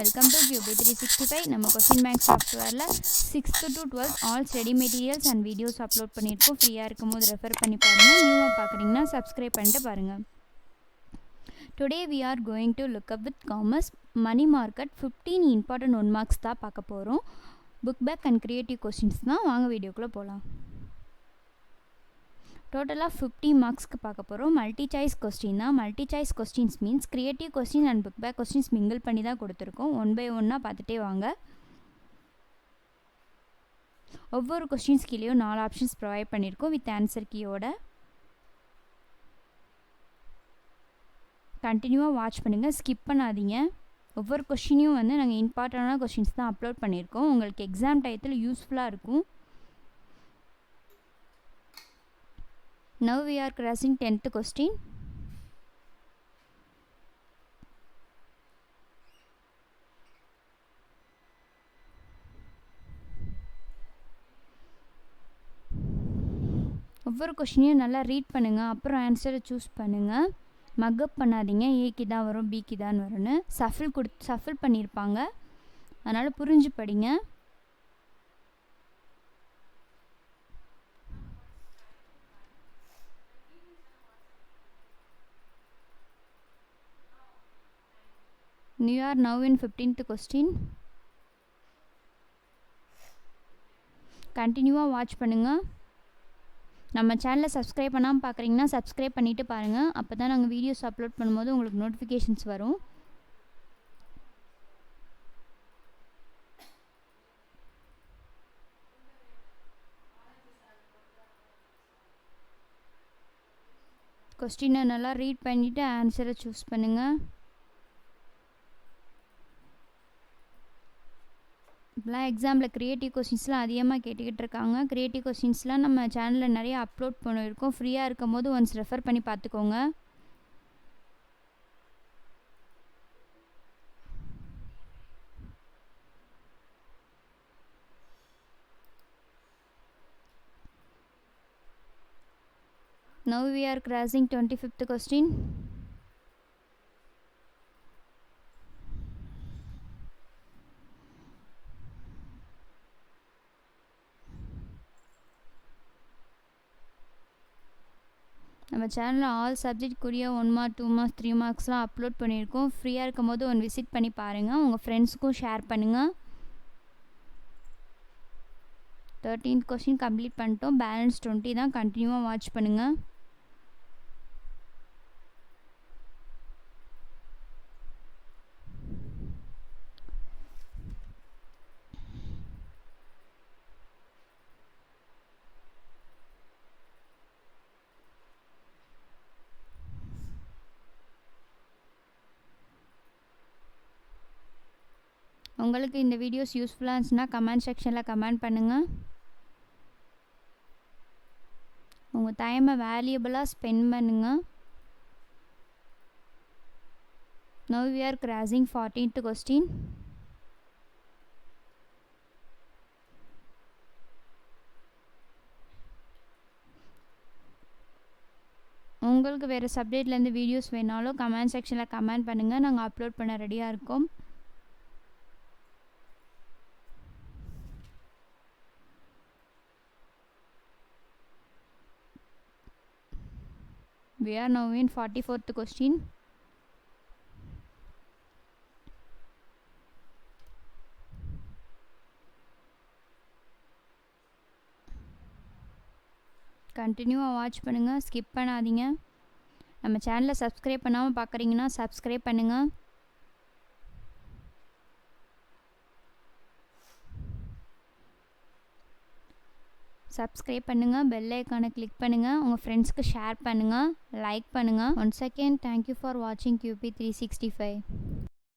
Welcome to QB365. நம்ம question bank சாஃப்ட்வேரில் 6th to 12th all study materials and videos upload பண்ணியிருக்கோம். ஃப்ரீயாக இருக்கும்போது ரெஃபர் பண்ணி பாருங்கள். நியூவாக பார்க்குறீங்கன்னா சப்ஸ்கிரைப் பண்ணிட்டு பாருங்கள். Today we are going to look up with commerce money market 15 important 1 marks தான் பார்க்க போகிறோம். Book back and creative questions தான். வாங்க வீடியோக்குள்ளே போகலாம். டோட்டலாக 50 மார்க்ஸ்க்கு பார்க்க போகிறோம். மல்டி சாய்ஸ் கொஸ்டின் தான். Multi choice questions means creative question and book back questions mingle பண்ணி தான் கொடுத்துருக்கோம். 1 by 1 பார்த்துட்டே வாங்க. ஒவ்வொரு கொஸ்டின்ஸ் கீழேயும் 4 ஆப்ஷன்ஸ் ப்ரொவைட் பண்ணியிருக்கோம் வித் ஆன்சர் கீயோட. கண்டினியூவாக வாட்ச் பண்ணுங்கள், ஸ்கிப் பண்ணாதீங்க. ஒவ்வொரு கொஸ்டினையும் நாங்கள் இம்பார்ட்டண்டான கொஸ்டின்ஸ் தான் அப்லோட் பண்ணியிருக்கோம். உங்களுக்கு எக்ஸாம் டயத்தில் யூஸ்ஃபுல்லாக இருக்கும். Now we are crossing 10th question. ஒவ்வொரு கொஸ்டினையும் நல்லா ரீட் பண்ணுங்கள், அப்புறம் ஆன்சரை சூஸ் பண்ணுங்கள். மக்கப் பண்ணாதீங்க, ஏக்கு தான் வரும் பிக்கு தான் வரும்னு. சஃபில் பண்ணியிருப்பாங்க, அதனால் புரிஞ்சு படிங்க. You are now in 15th question. கண்டினியூவாக வாட்ச் பண்ணுங்கள். நம்ம சேனலை சப்ஸ்கிரைப் பண்ணாமல் பார்க்குறீங்கன்னா சப்ஸ்கிரைப் பண்ணிவிட்டு பாருங்கள். அப்போ தான் நாங்கள் வீடியோஸ் அப்லோட் பண்ணும்போது உங்களுக்கு நோட்டிஃபிகேஷன்ஸ் வரும். கொஸ்டினை நல்லா ரீட் பண்ணிவிட்டு ஆன்சரை சூஸ் பண்ணுங்கள். இப்போலாம் எக்ஸாமில் க்ரியேட்டிவ் கொஸ்டின்ஸ்லாம் அதிகமாக கேட்டுக்கிட்டு இருக்காங்க. க்ரியேட்டிவ் கொஸ்டின்ஸ்லாம் நம்ம சேனலில் நிறைய அப்லோட் பண்ணியிருக்கோம். ஃப்ரீயாக இருக்கும் போது ஒன்ஸ் ரெஃபர் பண்ணி பார்த்துக்கோங்க. Now we are crossing 25th question. நம்ம சேனலில் ஆல் சப்ஜெக்ட் கூடிய 1 mark 2 marks 3 marksலாம் அப்லோட் பண்ணியிருக்கோம். ஃப்ரீயாக இருக்கும் போது விசிட் பண்ணி பாருங்கள். உங்கள் ஃப்ரெண்ட்ஸுக்கும் ஷேர் பண்ணுங்கள். 13th கொஸ்டின் கம்ப்ளீட் பண்ணிட்டோம். பேலன்ஸ் 20 தான். கண்டினியூவாக வாட்ச் பண்ணுங்கள். உங்களுக்கு இந்த வீடியோஸ் யூஸ்ஃபுல்லாக இருந்துச்சுன்னா கமெண்ட் செக்ஷனில் கமெண்ட் பண்ணுங்கள். உங்கள் டைமை வேல்யூபிளாக ஸ்பெண்ட் பண்ணுங்கள். Now we are crossing 14th question. உங்களுக்கு வேறு சப்ஜெக்ட்லேருந்து வீடியோஸ் வேணாலும் கமெண்ட் செக்ஷனில் கமெண்ட் பண்ணுங்கள். நாங்கள் அப்லோட் பண்ண ரெடியாக இருக்கோம். We are now in 44th question. கண்டினியூவாக வாட்ச் பண்ணுங்கள், ஸ்கிப் பண்ணாதீங்க. நம்ம சேனலை சப்ஸ்கிரைப் பண்ணாமல் பார்க்குறீங்கன்னா சப்ஸ்கிரைப் பண்ணுங்கள். சப்ஸ்கிரைப் பண்ணுங்கள், பெல் ஐக்கானை கிளிக் பண்ணுங்கள், உங்கள் ஃப்ரெண்ட்ஸ்க்கு ஷேர் பண்ணுங்கள், லைக் பண்ணுங்கள். ஒன்ஸ் அகெயின் தேங்க்யூ ஃபார் வாட்சிங் QP365.